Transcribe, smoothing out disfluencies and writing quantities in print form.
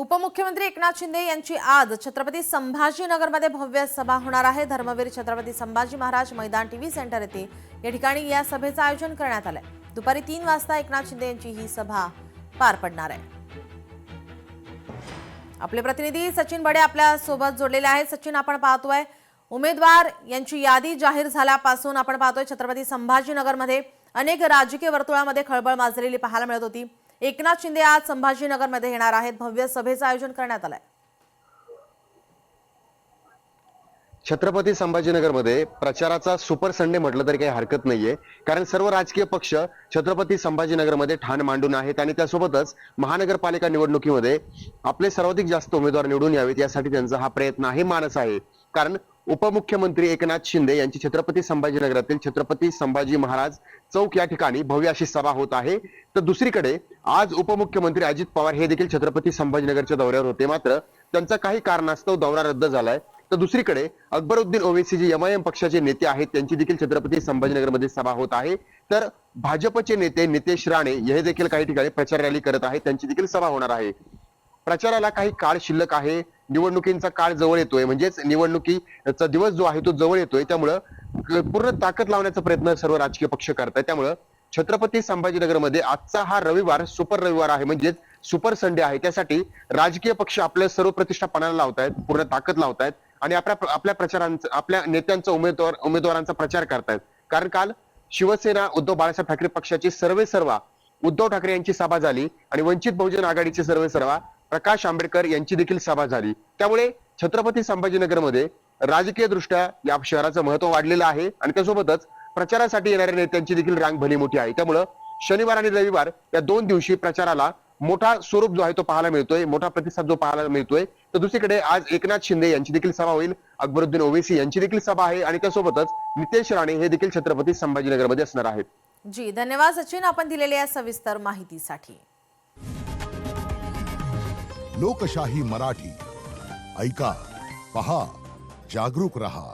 उपमुख्यमंत्री एकनाथ शिंदे यांची आज छत्रपती संभाजीनगरमध्ये भव्य सभा होणार आहे। धर्मवीर छत्रपती संभाजी महाराज मैदान टीव्ही सेंटर येथे या ठिकाणी या सभेचं आयोजन करण्यात आलंय। दुपारी 3 वाजता एकनाथ शिंदे यांची ही सभा पार पडणार आहे। आपले प्रतिनिधी सचिन बडे आपल्या सोबत जोडलेले आहेत। सचिन, आपण पाहतोय उमेदवार यांची यादी जाहीर झाल्यापासून आपण पाहतोय छत्रपती संभाजीनगरमध्ये अनेक राजकीय वर्तुळामध्ये खळबळ माजलेली पाहायला मिळत होती। एकनाथ शिंदे आज संभाजीनगरमध्ये येणार आहेत। भव्य सभेचं आयोजन करण्यात आलंय। छत्रपती संभाजीनगरमध्ये प्रचाराचा सुपर संडे म्हटलं तरी काही हरकत नाहीये, कारण सर्व राजकीय पक्ष छत्रपती संभाजीनगरमध्ये ठाण मांडून आहेत आणि त्यासोबतच महानगरपालिका निवडणुकीमध्ये आपले सर्वाधिक जास्त उमेदवार निवडून यावेत यासाठी त्यांचा हा प्रयत्न आहे, मानस आहे। कारण उपमुख्यमंत्री एकनाथ शिंदे यांची छत्रपती संभाजीनगरातील छत्रपती संभाजी महाराज चौक या ठिकाणी भव्य अशी सभा होत आहे। तर दुसरीकडे आज उपमुख्यमंत्री अजित पवार हे देखील छत्रपती संभाजीनगरच्या दौऱ्यावर होते, मात्र त्यांचा काही कारणास्तव दौरा रद्द झालाय। तर दुसरीकडे अकबरुद्दीन ओवैसी जे एमआयएम पक्षाचे नेते आहेत त्यांची देखील छत्रपती संभाजीनगरमध्ये सभा होत आहे। तर भाजपचे नेते नितेश राणे हे देखील काही ठिकाणी प्रचार रॅली करत आहेत, त्यांची देखील सभा होणार आहे। प्रचाराला काही काळ शिल्लक आहे, निवडणुकींचा काळ जवळ येतोय, म्हणजेच निवडणुकीचा दिवस जो आहे तो जवळ येतोय, त्यामुळे पूर्ण ताकद लावण्याचा प्रयत्न सर्व राजकीय पक्ष करतायत। त्यामुळे छत्रपती संभाजीनगरमध्ये आजचा हा रविवार सुपर रविवार आहे, म्हणजेच सुपर संडे आहे। त्यासाठी राजकीय पक्ष आपल्या सर्व प्रतिष्ठा पणाला लावतायत, पूर्ण ताकद लावतायत आणि आपल्या प्रचारांचा आपल्या नेत्यांचा उमेदवारांचा प्रचार करतायत। कारण काल शिवसेना उद्धव बाळासाहेब ठाकरे पक्षाची सर्वेसर्वा उद्धव ठाकरे यांची सभा झाली आणि वंचित बहुजन आघाडीचे सर्वेसर्वा प्रकाश आंबेडकर यांची देखील सभा झाली। त्यामुळे छत्रपती संभाजीनगरमध्ये राजकीय दृष्ट्या या शहराचं महत्व वाढलेलं आहे आणि त्यासोबतच प्रचारासाठी येणाऱ्या नेत्यांची देखील रांग भली मोठी आहे। त्यामुळे शनिवार आणि रविवार या 2 दिवशी प्रचाराला मोठा स्वरूप जो आहे तो पाहायला मिळतोय, मोठा प्रतिसाद जो पाहायला मिळतोय। तर दुसरीकडे आज एकनाथ शिंदे यांची देखील सभा होईल, अकबरुद्दीन ओवैसी यांची देखील सभा आहे आणि त्यासोबतच नितेश राणे हे देखील छत्रपती संभाजीनगरमध्ये असणार आहेत। जी, धन्यवाद सचिन, आपण दिलेल्या सविस्तर माहितीसाठी। लोकशाही मराठी ऐका, पहा, जागरूक रहा।